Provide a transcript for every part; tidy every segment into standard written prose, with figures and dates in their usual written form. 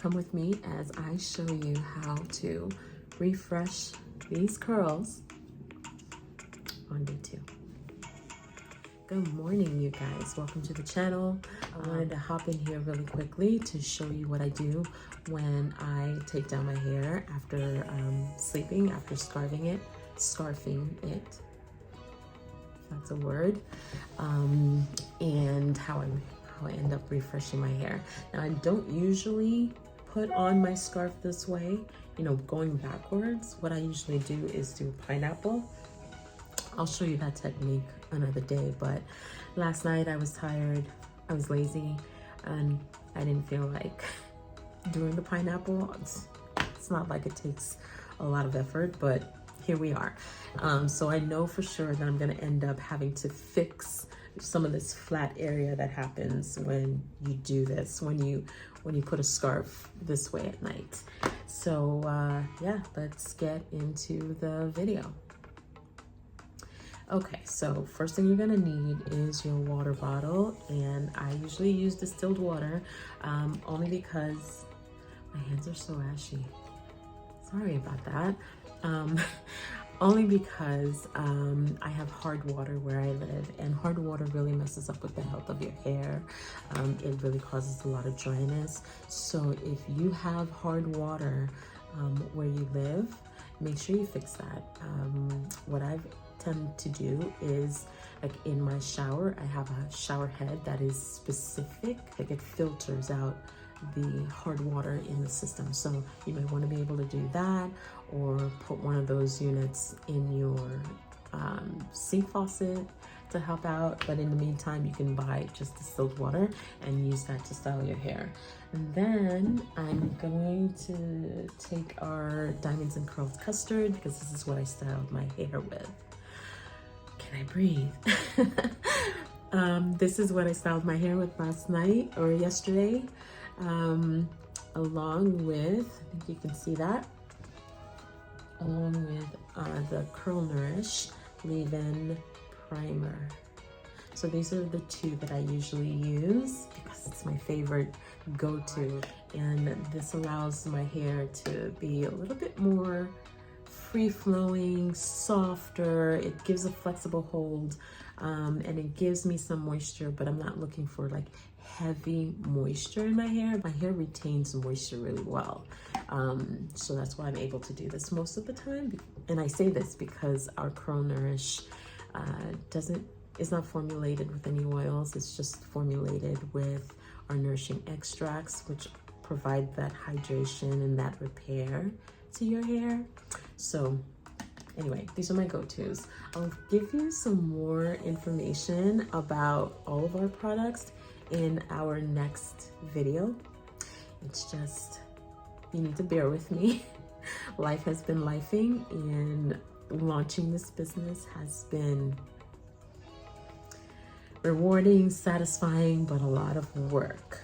Come with me as I show you how to refresh these curls on day 2. Good morning, you guys. Welcome to the channel. I wanted to hop in here really quickly to show you what I do when I take down my hair after sleeping, after scarfing it, if that's a word, and how I end up refreshing my hair. Now, I don't usually put on my scarf this way, going backwards. What I usually do is do pineapple. I'll show you that technique another day, but last night I was tired, I was lazy, and I didn't feel like doing the pineapple. It's not like it takes a lot of effort, but here we are. So I know for sure that I'm gonna end up having to fix some of this flat area that happens when you do this, when you put a scarf this way at night. So yeah, let's get into the video. Okay, so first thing you're gonna need is your water bottle, and I usually use distilled water, only because my hands are so ashy. Sorry about that. Only because I have hard water where I live, and hard water really messes up with the health of your hair. It really causes a lot of dryness. So if you have hard water where you live, make sure you fix that. What I've tend to do is, like, in my shower, I have a shower head that is specific, like it filters out the hard water in the system. So you may want to be able to do that, or put one of those units in your sink faucet to help out. But in the meantime, you can buy just distilled water and use that to style your hair. And then I'm going to take our Diamonds and Curls custard, because this is what I styled my hair with. Can I breathe? This is what I styled my hair with last night or yesterday, along with, I think you can see that, along with the Curl Nourish Leave-In Primer. So these are the two that I usually use because it's my favorite go-to, and this allows my hair to be a little bit more free-flowing, softer. It gives a flexible hold, and it gives me some moisture, but I'm not looking for like heavy moisture in my hair. My hair retains moisture really well, so that's why I'm able to do this most of the time. And I say this because our Curl Nourish is not formulated with any oils. It's just formulated with our nourishing extracts, which provide that hydration and that repair to your hair. So anyway, these are my go-tos. I'll give you some more information about all of our products in our next video. It's just, you need to bear with me. Life has been lifing, and launching this business has been rewarding, satisfying, but a lot of work.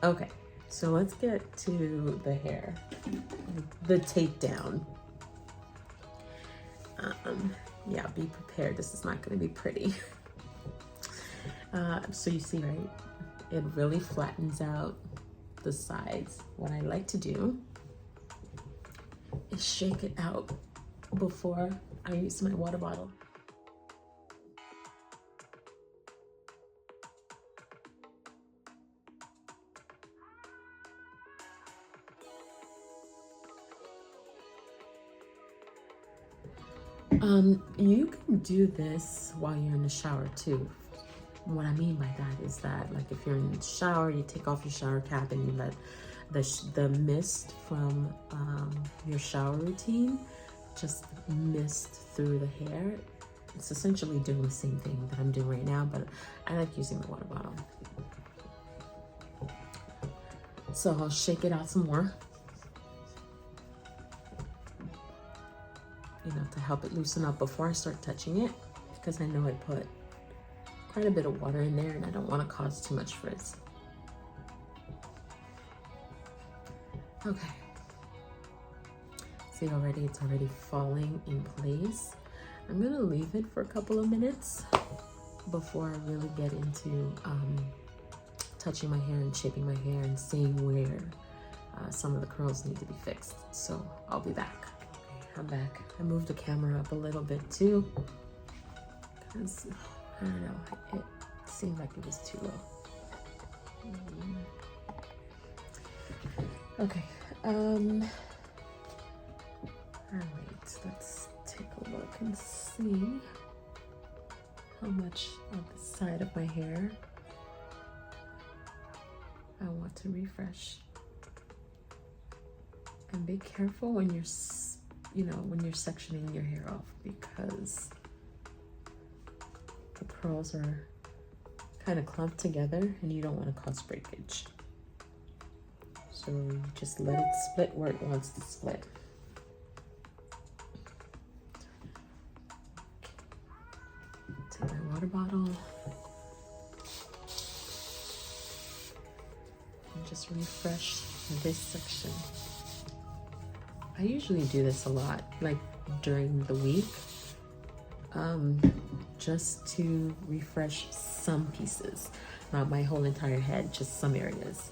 Okay, so let's get to the hair, the takedown. Yeah, be prepared. This is not going to be pretty. So you see, right? It really flattens out the sides. What I like to do is shake it out before I use my water bottle. You can do this while you're in the shower too. What I mean by that is that, like, if you're in the shower, you take off your shower cap and you let the mist from your shower routine just mist through the hair. It's essentially doing the same thing that I'm doing right now, but I like using the water bottle. So I'll shake it out some more, to help it loosen up before I start touching it, because I know I put quite a bit of water in there and I don't want to cause too much frizz. Okay. See, it's already falling in place. I'm gonna leave it for a couple of minutes before I really get into touching my hair and shaping my hair and seeing where some of the curls need to be fixed. So I'll be back. Okay, I'm back. I moved the camera up a little bit too, because I don't know, it seemed like it was too low. Okay, all right, let's take a look and see how much of the side of my hair I want to refresh. And be careful when you're, when you're sectioning your hair off, because the curls are kind of clumped together and you don't want to cause breakage. So you just let it split where it wants to split. Take my water bottle and just refresh this section. I usually do this a lot, like during the week, just to refresh some pieces, not my whole entire head, just some areas.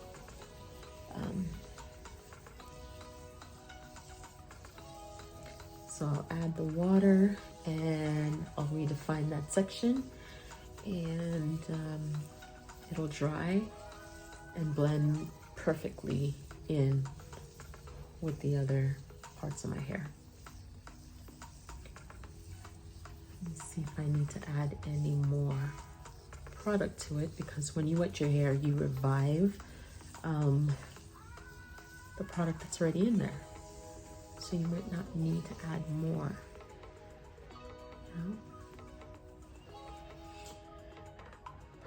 So I'll add the water and I'll redefine that section, and it'll dry and blend perfectly in with the other parts of my hair. Let's see if I need to add any more product to it, because when you wet your hair, you revive the product that's already in there. So you might not need to add more.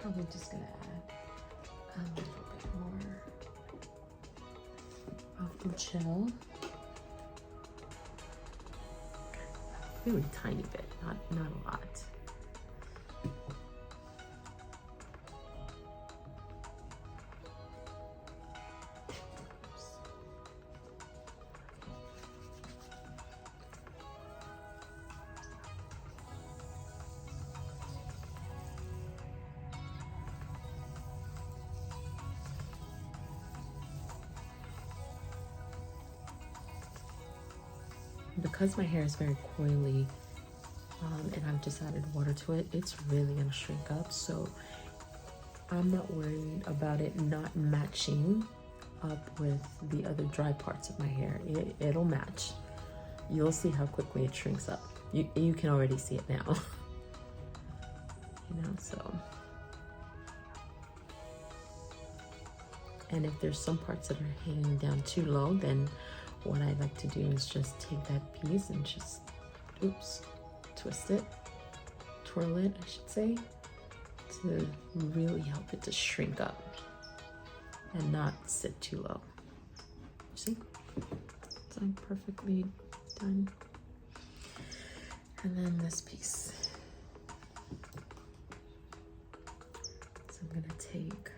Probably just gonna add a little bit more of the gel. Really tiny bit, not a lot. Because my hair is very coily, and I've just added water to it, it's really gonna shrink up. So I'm not worried about it not matching up with the other dry parts of my hair. It'll match. You'll see how quickly it shrinks up. You can already see it now. So. And if there's some parts that are hanging down too low, then what I like to do is just take that piece and just, twist it, twirl it, I should say, to really help it to shrink up and not sit too low. See? So I'm perfectly done. And then this piece. So I'm gonna take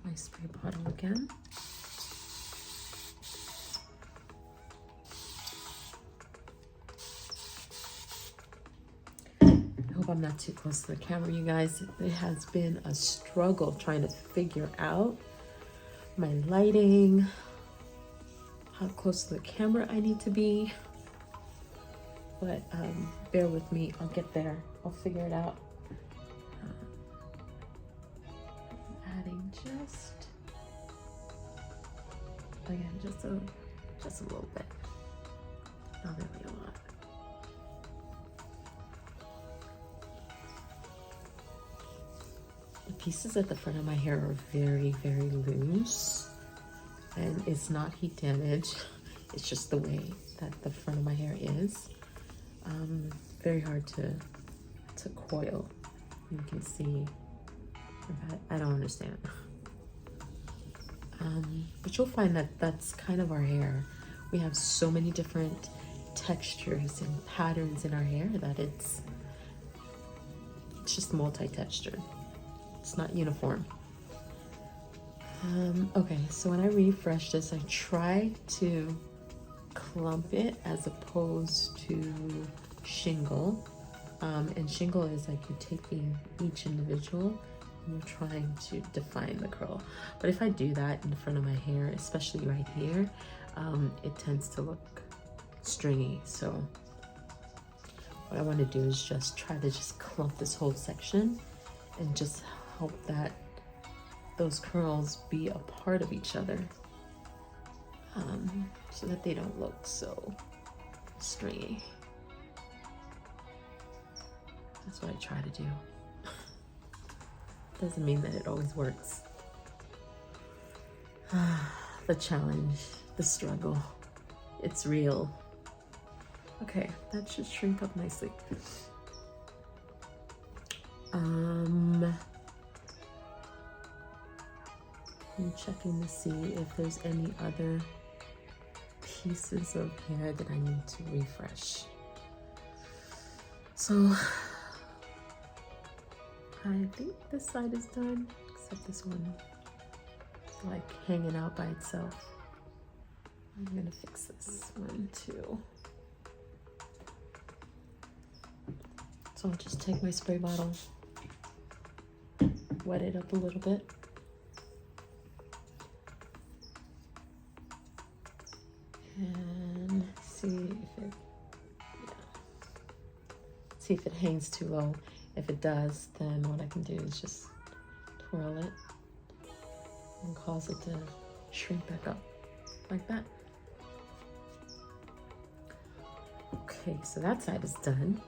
my spray bottle again. I'm not too close to the camera, you guys. It has been a struggle trying to figure out my lighting, how close to the camera I need to be, but bear with me, I'll get there, I'll figure it out. Adding just a little bit, not really a lot. The pieces at the front of my hair are very, very loose, and it's not heat damage. It's just the way that the front of my hair is. Very hard to coil. You can see, I don't understand. But you'll find that that's kind of our hair. We have so many different textures and patterns in our hair that it's just multi-textured. It's not uniform. Okay, so when I refresh this, I try to clump it as opposed to shingle. And shingle is like you're taking each individual and you're trying to define the curl. But if I do that in front of my hair, especially right here, it tends to look stringy. So what I want to do is just try to just clump this whole section and just help that those curls be a part of each other, so that they don't look so stringy. That's what I try to do. Doesn't mean that it always works. The challenge, the struggle, it's real. Okay, that should shrink up nicely. I'm checking to see if there's any other pieces of hair that I need to refresh. So I think this side is done, except this one is like hanging out by itself. I'm gonna fix this one too. So I'll just take my spray bottle, wet it up a little bit. And see if it hangs too low. If it does, then what I can do is just twirl it and cause it to shrink back up like that. Okay, so that side is done.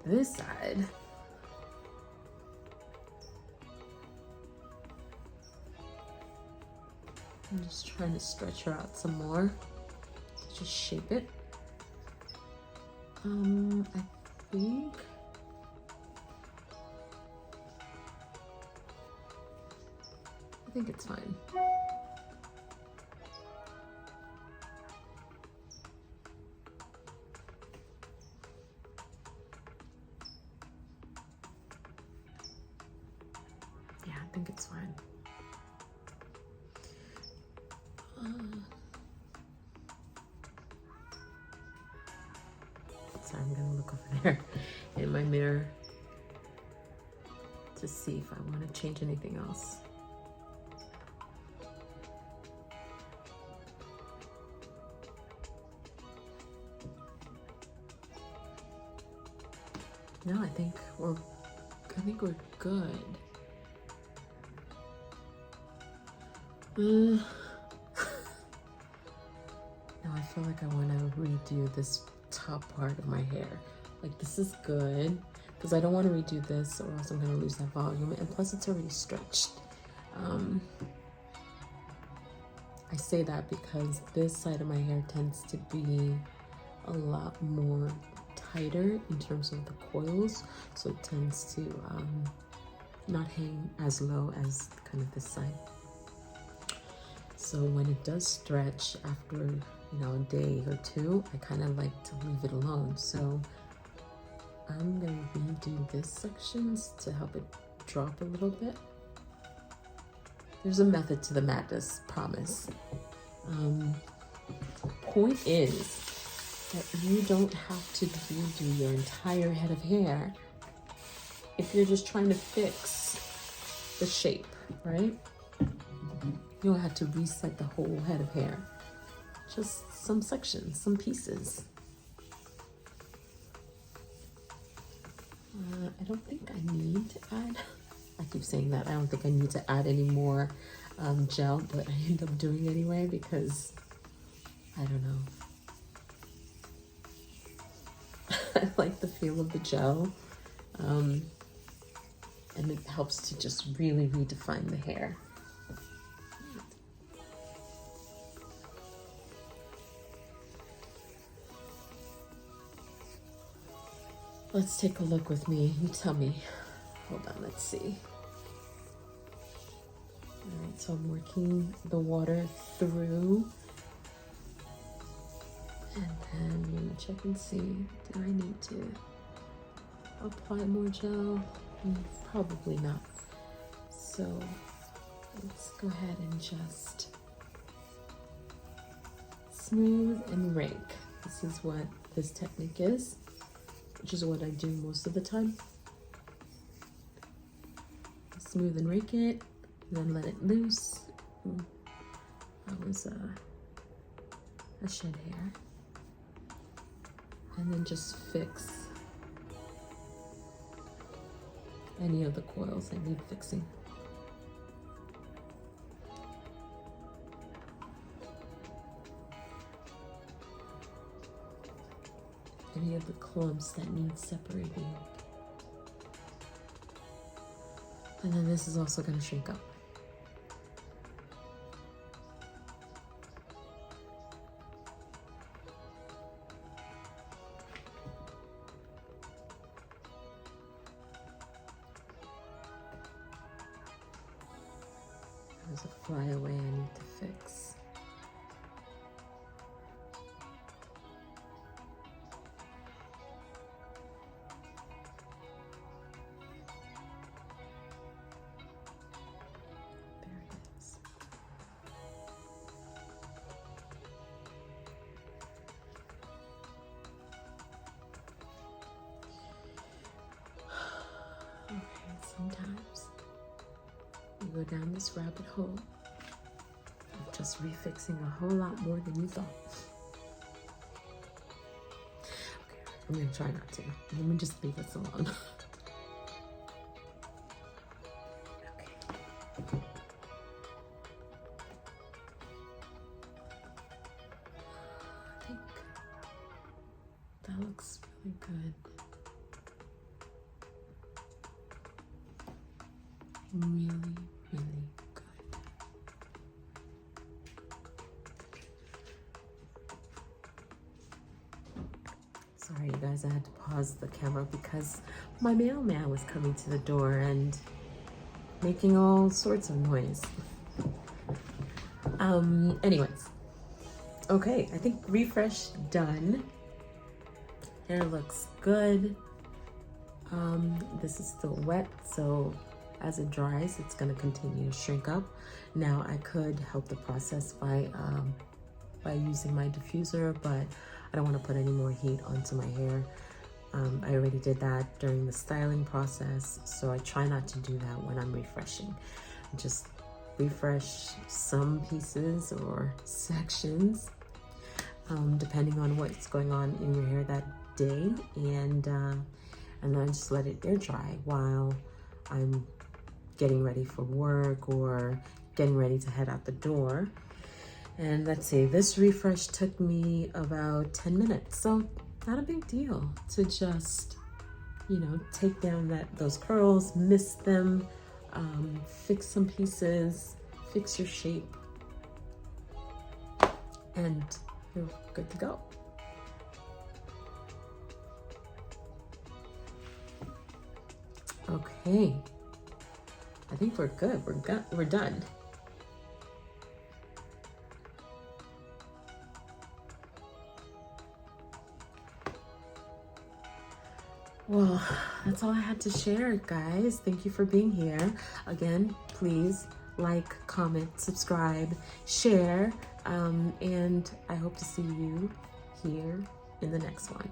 This side, I'm just trying to stretch her out some more. Just shape it. I think it's fine. Yeah, I think it's fine. So I'm gonna look over there in my mirror to see if I want to change anything else. No, I think we're good. Now I feel like I want to redo this top part of my hair. Like, this is good because I don't want to redo this or else I'm going to lose that volume, and plus it's already stretched. I say that because this side of my hair tends to be a lot more tighter in terms of the coils, so it tends to not hang as low as kind of this side. So when it does stretch after, you know, a day or two, I kind of like to leave it alone. So I'm going to redo this sections to help it drop a little bit. There's a method to the madness, promise. Point is that you don't have to redo your entire head of hair if you're just trying to fix the shape, right? You don't have to reset the whole head of hair. Just some sections, some pieces. I don't think I need to add, I keep saying that, I don't think I need to add any more gel, but I end up doing anyway because, I don't know. I like the feel of the gel, and it helps to just really redefine the hair. Let's take a look with me. You tell me. Hold on, let's see. All right, so I'm working the water through. And then I'm gonna check and see, do I need to apply more gel? Probably not. So let's go ahead and just smooth and rake. This is what this technique is, which is what I do most of the time. smooth and rake it, and then let it loose. That was a shed hair. And then just fix any of the coils that need fixing. Any of the clumps that need separating. And then this is also going to shrink up. There's a flyaway I need to fix. Sometimes you go down this rabbit hole of just refixing a whole lot more than you thought. Okay, I'm gonna try not to. Let me just leave this alone. Okay. I think that looks really good. Really, really good. Sorry, you guys, I had to pause the camera because my mailman was coming to the door and making all sorts of noise. Anyways. Okay, I think refresh done. Hair looks good. This is still wet, so as it dries, it's going to continue to shrink up. Now, I could help the process by using my diffuser, but I don't want to put any more heat onto my hair. I already did that during the styling process, so I try not to do that when I'm refreshing. Just refresh some pieces or sections, depending on what's going on in your hair that day, and then just let it air dry while I'm getting ready for work or getting ready to head out the door. And let's see, this refresh took me about 10 minutes, so not a big deal to just, you know, take down those curls, mist them, fix some pieces, fix your shape, and you're good to go. Okay, I think we're good. We're done. Well, that's all I had to share, guys. Thank you for being here. Again, please like, comment, subscribe, share, and I hope to see you here in the next one.